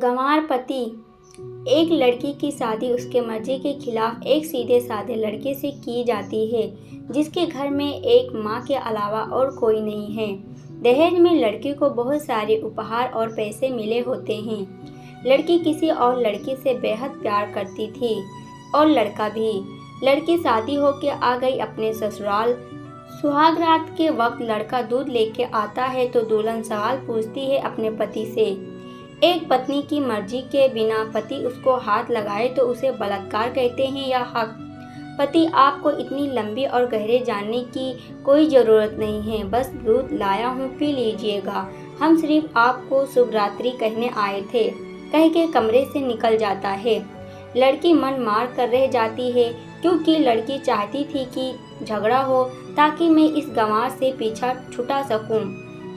गंवार पति। एक लड़की की शादी उसके मर्जी के खिलाफ एक सीधे साधे लड़के से की जाती है जिसके घर में एक माँ के अलावा और कोई नहीं है। दहेज में लड़की को बहुत सारे उपहार और पैसे मिले होते हैं। लड़की किसी और लड़के से बेहद प्यार करती थी और लड़का भी। लड़की शादी होकर आ गई अपने ससुराल। सुहाग रात के वक्त लड़का दूध लेके आता है तो दुल्हन सवाल पूछती है अपने पति से। एक पत्नी की मर्जी के बिना पति उसको हाथ लगाए तो उसे बलात्कार कहते हैं या हक। पति, आपको इतनी लंबी और गहरे जानने की कोई ज़रूरत नहीं है, बस दूध लाया हूँ, पी लीजिएगा। हम सिर्फ आपको शुभ रात्रि कहने आए थे, कह के कमरे से निकल जाता है। लड़की मन मार कर रह जाती है क्योंकि लड़की चाहती थी कि झगड़ा हो ताकि मैं इस गंवार से पीछा छुटा सकूं।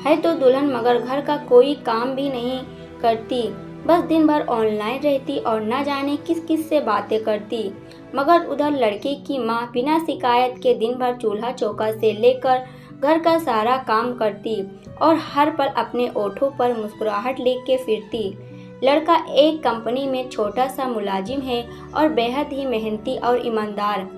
है तो दुल्हन मगर घर का कोई काम भी नहीं करती, बस दिन भर ऑनलाइन रहती और न जाने किस किस से बातें करती। मगर उधर लड़के की माँ बिना शिकायत के दिन भर चूल्हा चौका से लेकर घर का सारा काम करती और हर पल अपने ओठों पर मुस्कुराहट लेके फिरती। लड़का एक कंपनी में छोटा सा मुलाजिम है और बेहद ही मेहनती और ईमानदार।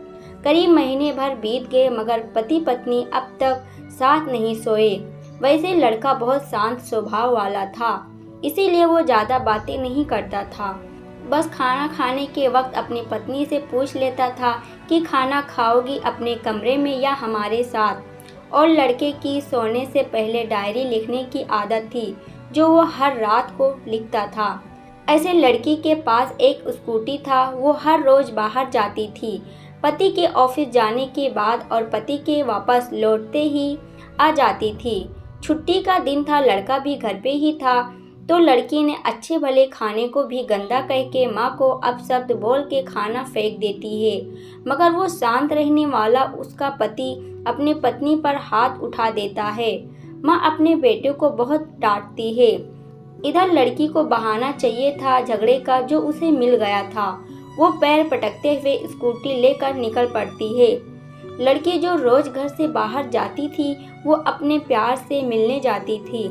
करीब महीने भर बीत गए मगर पति पत्नी अब तक साथ नहीं सोए। वैसे लड़का बहुत शांत स्वभाव वाला था, इसीलिए वो ज़्यादा बातें नहीं करता था। बस खाना खाने के वक्त अपनी पत्नी से पूछ लेता था कि खाना खाओगी अपने कमरे में या हमारे साथ। और लड़के की सोने से पहले डायरी लिखने की आदत थी जो वो हर रात को लिखता था। ऐसे लड़की के पास एक स्कूटी था, वो हर रोज़ बाहर जाती थी। पति के ऑफिस जाने के बाद और पति के वापस लौटते ही आ जाती थी। छुट्टी का दिन था, लड़का भी घर पे ही था तो लड़की ने अच्छे भले खाने को भी गंदा कह के माँ को अपशब्द बोल के खाना फेंक देती है। मगर वो शांत रहने वाला उसका पति अपने पत्नी पर हाथ उठा देता है। माँ अपने बेटे को बहुत डांटती है। इधर लड़की को बहाना चाहिए था झगड़े का जो उसे मिल गया था। वो पैर पटकते हुए स्कूटी लेकर निकल पड़ती है। लड़की जो रोज घर से बाहर जाती थी वो अपने प्यार से मिलने जाती थी।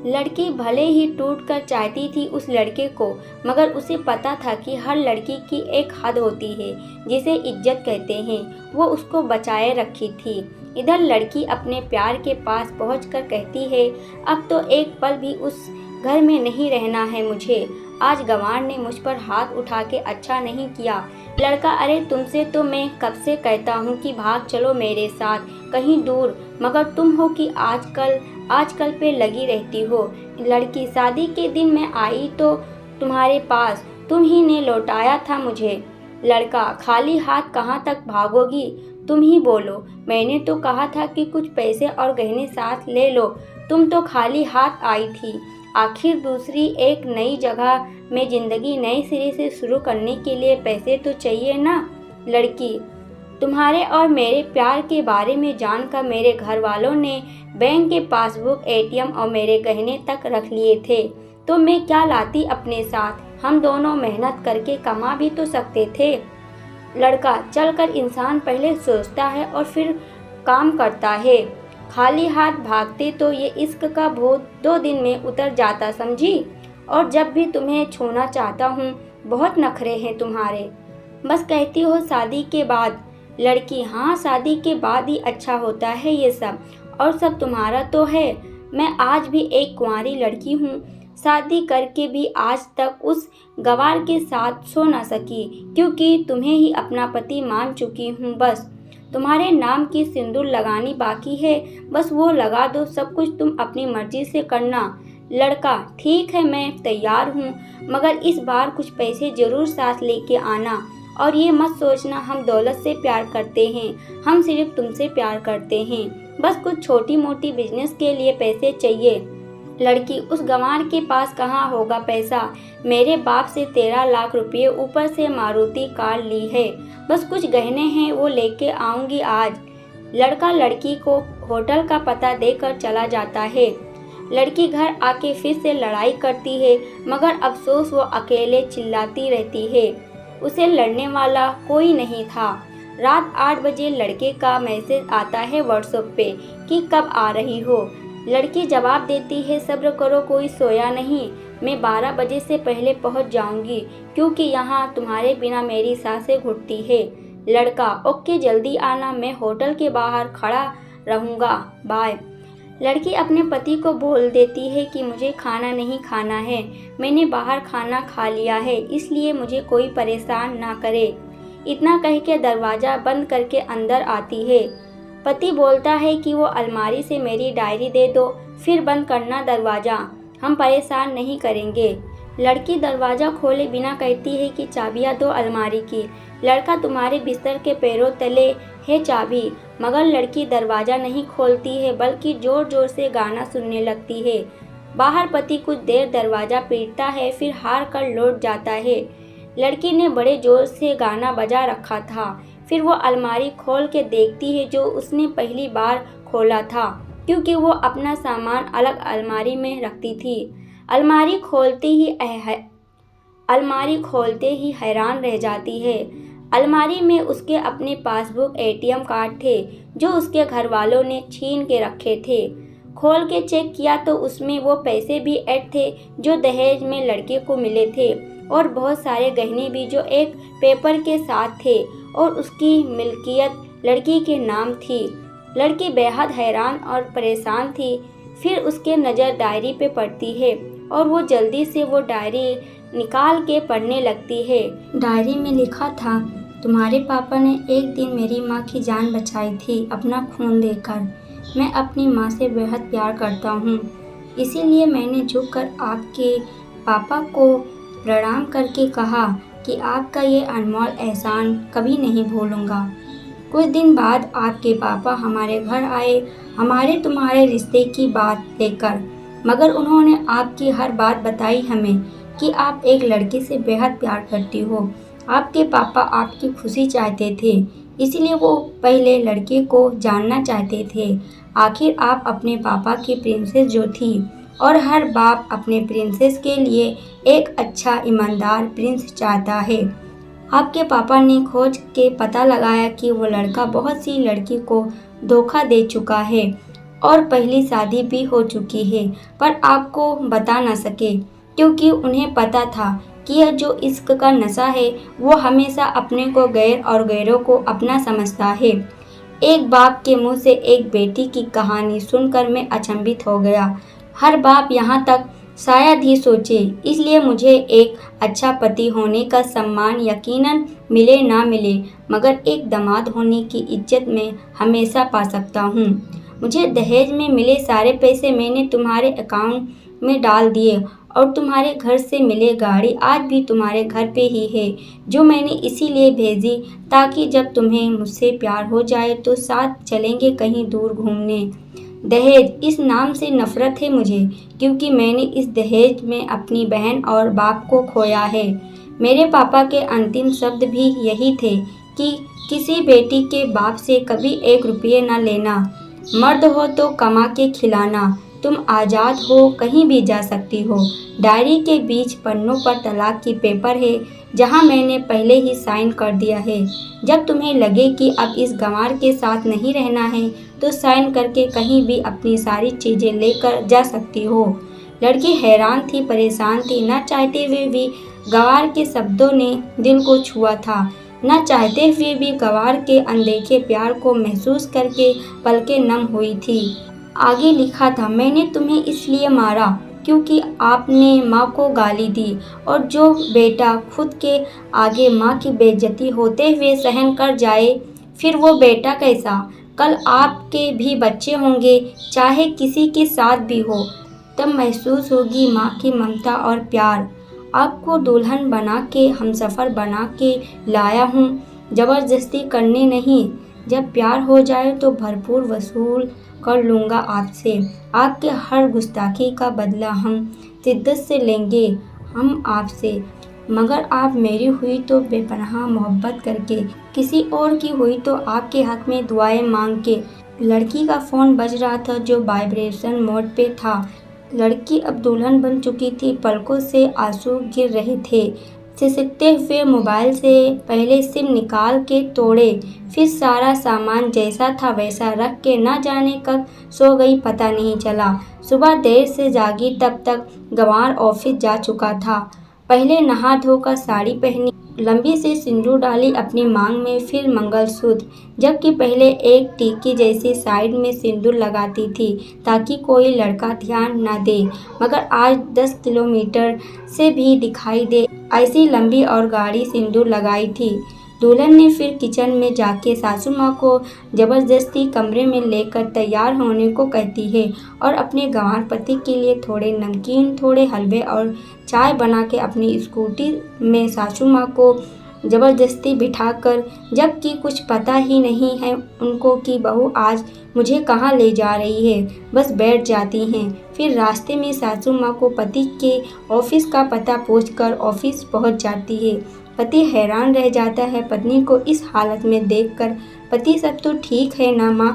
लड़की भले ही टूट कर चाहती थी उस लड़के को, मगर उसे पता था कि हर लड़की की एक हद होती है जिसे इज्जत कहते हैं, वो उसको बचाए रखी थी। इधर लड़की अपने प्यार के पास पहुंचकर कहती है, अब तो एक पल भी उस घर में नहीं रहना है मुझे। आज गंवार ने मुझ पर हाथ उठा के अच्छा नहीं किया। लड़का, अरे तुमसे तो मैं कब से कहता हूँ कि भाग चलो मेरे साथ कहीं दूर, मगर तुम हो कि आजकल पे लगी रहती हो। लड़की, शादी के दिन मैं आई तो तुम्हारे पास, तुम ही ने लौटाया था मुझे। लड़का, खाली हाथ कहाँ तक भागोगी, तुम ही बोलो। मैंने तो कहा था कि कुछ पैसे और गहने साथ ले लो, तुम तो खाली हाथ आई थी। आखिर दूसरी एक नई जगह में ज़िंदगी नए सिरे से शुरू करने के लिए पैसे तो चाहिए ना। लड़की, तुम्हारे और मेरे प्यार के बारे में जानकर मेरे घर वालों ने बैंक के पासबुक, एटीएम और मेरे गहने तक रख लिए थे, तो मैं क्या लाती अपने साथ। हम दोनों मेहनत करके कमा भी तो सकते थे। लड़का, चलकर इंसान पहले सोचता है और फिर काम करता है। खाली हाथ भागते तो ये इश्क का भूत 2 दिन में उतर जाता, समझी। और जब भी तुम्हें छूना चाहता हूँ, बहुत नखरे हैं तुम्हारे। बस कहती हो शादी के बाद। लड़की, हाँ, शादी के बाद ही अच्छा होता है ये सब, और सब तुम्हारा तो है। मैं आज भी एक कुंवारी लड़की हूँ, शादी करके भी आज तक उस गंवार के साथ सो ना सकी क्योंकि तुम्हें ही अपना पति मान चुकी हूँ। बस तुम्हारे नाम की सिंदूर लगानी बाकी है, बस वो लगा दो, सब कुछ तुम अपनी मर्जी से करना। लड़का, ठीक है, मैं तैयार हूँ, मगर इस बार कुछ पैसे ज़रूर साथ लेके आना। और ये मत सोचना हम दौलत से प्यार करते हैं, हम सिर्फ तुमसे प्यार करते हैं। बस कुछ छोटी मोटी बिजनेस के लिए पैसे चाहिए। लड़की, उस गंवार के पास कहाँ होगा पैसा। मेरे बाप से 13 लाख रुपये, ऊपर से मारुति कार ली है। बस कुछ गहने हैं, वो लेके आऊँगी आज। लड़का लड़की को होटल का पता देकर चला जाता है। लड़की घर आके फिर से लड़ाई करती है, मगर अफसोस वो अकेले चिल्लाती रहती है। उसे लड़ने वाला कोई नहीं था। रात 8 बजे लड़के का मैसेज आता है व्हाट्सएप पे कि कब आ रही हो। लड़की जवाब देती है, सब्र करो, कोई सोया नहीं, मैं 12 बजे से पहले पहुंच जाऊंगी, क्योंकि यहाँ तुम्हारे बिना मेरी सांसें घुटती है। लड़का, ओके जल्दी आना, मैं होटल के बाहर खड़ा रहूँगा, बाय। लड़की अपने पति को बोल देती है कि मुझे खाना नहीं खाना है, मैंने बाहर खाना खा लिया है, इसलिए मुझे कोई परेशान ना करे। इतना कह के दरवाज़ा बंद करके अंदर आती है। पति बोलता है कि वो अलमारी से मेरी डायरी दे दो, फिर बंद करना दरवाज़ा, हम परेशान नहीं करेंगे। लड़की दरवाज़ा खोले बिना कहती है कि चाबियाँ दो अलमारी की। लड़का, तुम्हारे बिस्तर के पैरों तले है चाबी। मगर लड़की दरवाज़ा नहीं खोलती है, बल्कि ज़ोर ज़ोर से गाना सुनने लगती है। बाहर पति कुछ देर दरवाज़ा पीटता है, फिर हार कर लौट जाता है। लड़की ने बड़े ज़ोर से गाना बजा रखा था। फिर वो अलमारी खोल के देखती है जो उसने पहली बार खोला था, क्योंकि वो अपना सामान अलग अलमारी में रखती थी। अलमारी खोलते ही हैरान रह जाती है। अलमारी में उसके अपने पासबुक, एटीएम कार्ड थे जो उसके घर वालों ने छीन के रखे थे। खोल के चेक किया तो उसमें वो पैसे भी ऐड थे जो दहेज में लड़के को मिले थे, और बहुत सारे गहने भी जो एक पेपर के साथ थे और उसकी मिल्कियत लड़की के नाम थी। लड़की बेहद हैरान और परेशान थी। फिर उसके नज़र डायरी पे पड़ती है और वो जल्दी से वो डायरी निकाल के पढ़ने लगती है। डायरी में लिखा था, तुम्हारे पापा ने एक दिन मेरी माँ की जान बचाई थी अपना खून देकर। मैं अपनी माँ से बेहद प्यार करता हूँ, इसीलिए मैंने झुककर आपके पापा को प्रणाम करके कहा कि आपका ये अनमोल एहसान कभी नहीं भूलूंगा। कुछ दिन बाद आपके पापा हमारे घर आए हमारे तुम्हारे रिश्ते की बात लेकर, मगर उन्होंने आपकी हर बात बताई हमें कि आप एक लड़के से बेहद प्यार करती हो। आपके पापा आपकी खुशी चाहते थे, इसलिए वो पहले लड़के को जानना चाहते थे। आखिर आप अपने पापा की प्रिंसेस जो थी, और हर बाप अपने प्रिंसेस के लिए एक अच्छा ईमानदार प्रिंस चाहता है। आपके पापा ने खोज के पता लगाया कि वो लड़का बहुत सी लड़की को धोखा दे चुका है और पहली शादी भी हो चुकी है, पर आपको बता न सके, क्योंकि उन्हें पता था कि यह जो इश्क का नशा है वो हमेशा अपने को गैर और गैरों को अपना समझता है। एक बाप के मुंह से एक बेटी की कहानी सुनकर मैं अचंभित हो गया। हर बाप यहाँ तक शायद ही सोचे, इसलिए मुझे एक अच्छा पति होने का सम्मान यकीनन मिले ना मिले, मगर एक दामाद होने की इज्जत मैं हमेशा पा सकता हूँ। मुझे दहेज में मिले सारे पैसे मैंने तुम्हारे अकाउंट में डाल दिए, और तुम्हारे घर से मिले गाड़ी आज भी तुम्हारे घर पे ही है, जो मैंने इसीलिए भेजी ताकि जब तुम्हें मुझसे प्यार हो जाए तो साथ चलेंगे कहीं दूर घूमने। दहेज, इस नाम से नफ़रत है मुझे, क्योंकि मैंने इस दहेज में अपनी बहन और बाप को खोया है। मेरे पापा के अंतिम शब्द भी यही थे कि किसी बेटी के बाप से कभी 1 रुपये न लेना, मर्द हो तो कमा के खिलाना, तुम आज़ाद हो, कहीं भी जा सकती हो। डायरी के बीच पन्नों पर तलाक की पेपर है, जहां मैंने पहले ही साइन कर दिया है। जब तुम्हें लगे कि अब इस गंवार के साथ नहीं रहना है तो साइन करके कहीं भी अपनी सारी चीज़ें लेकर जा सकती हो। लड़की हैरान थी, परेशान थी। न चाहते हुए भी गंवार के शब्दों ने दिल को छुआ था। न चाहते हुए भी गंवार के अनदेखे प्यार को महसूस करके पलकें नम हुई थी। आगे लिखा था, मैंने तुम्हें इसलिए मारा क्योंकि आपने माँ को गाली दी, और जो बेटा खुद के आगे माँ की बेइज्जती होते हुए सहन कर जाए, फिर वो बेटा कैसा। कल आपके भी बच्चे होंगे, चाहे किसी के साथ भी हो, तब महसूस होगी माँ की ममता और प्यार। आपको दुल्हन बना के हमसफ़र बना के लाया हूँ, ज़बरदस्ती करने नहीं। जब प्यार हो जाए तो भरपूर वसूल कर लूँगा आपसे। आपके हर गुस्ताखी का बदला हम शिद्दत से लेंगे हम आपसे, मगर आप मेरी हुई तो बेपनाह मोहब्बत करके, किसी और की हुई तो आपके हक में दुआएं मांग के। लड़की का फ़ोन बज रहा था जो वाइब्रेशन मोड पे था। लड़की अब दुल्हन बन चुकी थी, पलकों से आंसू गिर रहे थे। सिसकते हुए मोबाइल से पहले सिम निकाल के तोड़े, फिर सारा सामान जैसा था वैसा रख के न जाने कब सो गई पता नहीं चला। सुबह देर से जागी तब तक गंवार ऑफिस जा चुका था। पहले नहा धोकर साड़ी पहनी, लंबी सी सिंदूर डाली अपनी मांग में, फिर मंगलसूत्र, जबकि पहले एक टीकी जैसी साइड में सिंदूर लगाती थी ताकि कोई लड़का ध्यान न दे, मगर आज 10 किलोमीटर से भी दिखाई दे ऐसी लंबी और गाढ़ी सिंदूर लगाई थी। दुल्हन ने फिर किचन में जाके सासू माँ को जबरदस्ती कमरे में लेकर तैयार होने को कहती है और अपने गंवार पति के लिए थोड़े नमकीन, थोड़े हलवे और चाय बना के अपनी स्कूटी में सासू माँ को जबरदस्ती बिठाकर, जबकि कुछ पता ही नहीं है उनको कि बहू आज मुझे कहाँ ले जा रही है, बस बैठ जाती हैं। फिर रास्ते में सासू माँ को पति के ऑफिस का पता पूछकर ऑफिस पहुँच जाती है। पति हैरान रह जाता है पत्नी को इस हालत में देखकर। पति सब तो ठीक है ना माँ,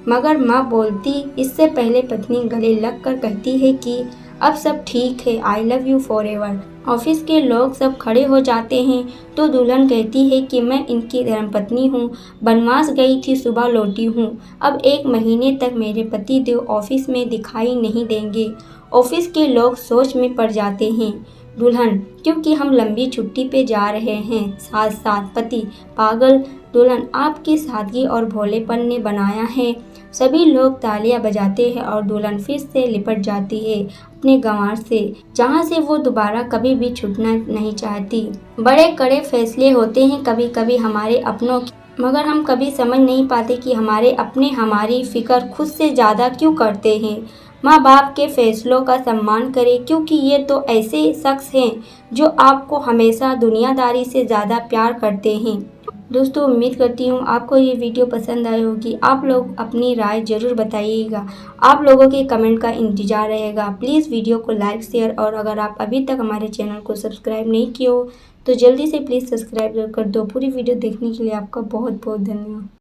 मगर माँ बोलती इससे पहले पत्नी गले लग कर कहती है कि अब सब ठीक है, I love you for ever. Office के लोग सब खड़े हो जाते हैं तो दुल्हन कहती है कि मैं इनकी धर्मपत्नी हूँ, बनवास गई थी, सुबह लौटी हूँ, अब 1 महीने तक मेरे पति देव ऑफिस में दिखाई नहीं देंगे। ऑफिस के लोग सोच में पड़ जाते हैं। दुल्हन, क्योंकि हम लंबी छुट्टी पे जा रहे हैं। साथ साथ पति, पागल दुल्हन, आपकी सादगी और भोलेपन ने बनाया है। सभी लोग तालियां बजाते हैं और दुल्हन फिर से लिपट जाती है अपने गंवार से, जहां से वो दोबारा कभी भी छूटना नहीं चाहती। बड़े कड़े फैसले होते हैं कभी कभी हमारे अपनों के, मगर हम कभी समझ नहीं पाते कि हमारे अपने हमारी फिक्र खुद से ज़्यादा क्यों करते हैं। माँ बाप के फैसलों का सम्मान करें, क्योंकि ये तो ऐसे शख्स हैं जो आपको हमेशा दुनियादारी से ज़्यादा प्यार करते हैं। दोस्तों, उम्मीद करती हूँ आपको ये वीडियो पसंद आई होगी। आप लोग अपनी राय ज़रूर बताइएगा। आप लोगों के कमेंट का इंतज़ार रहेगा। प्लीज़ वीडियो को लाइक, शेयर और अगर आप अभी तक हमारे चैनल को सब्सक्राइब नहीं किए हो तो जल्दी से प्लीज़ सब्सक्राइब कर दो। पूरी वीडियो देखने के लिए आपका बहुत बहुत धन्यवाद।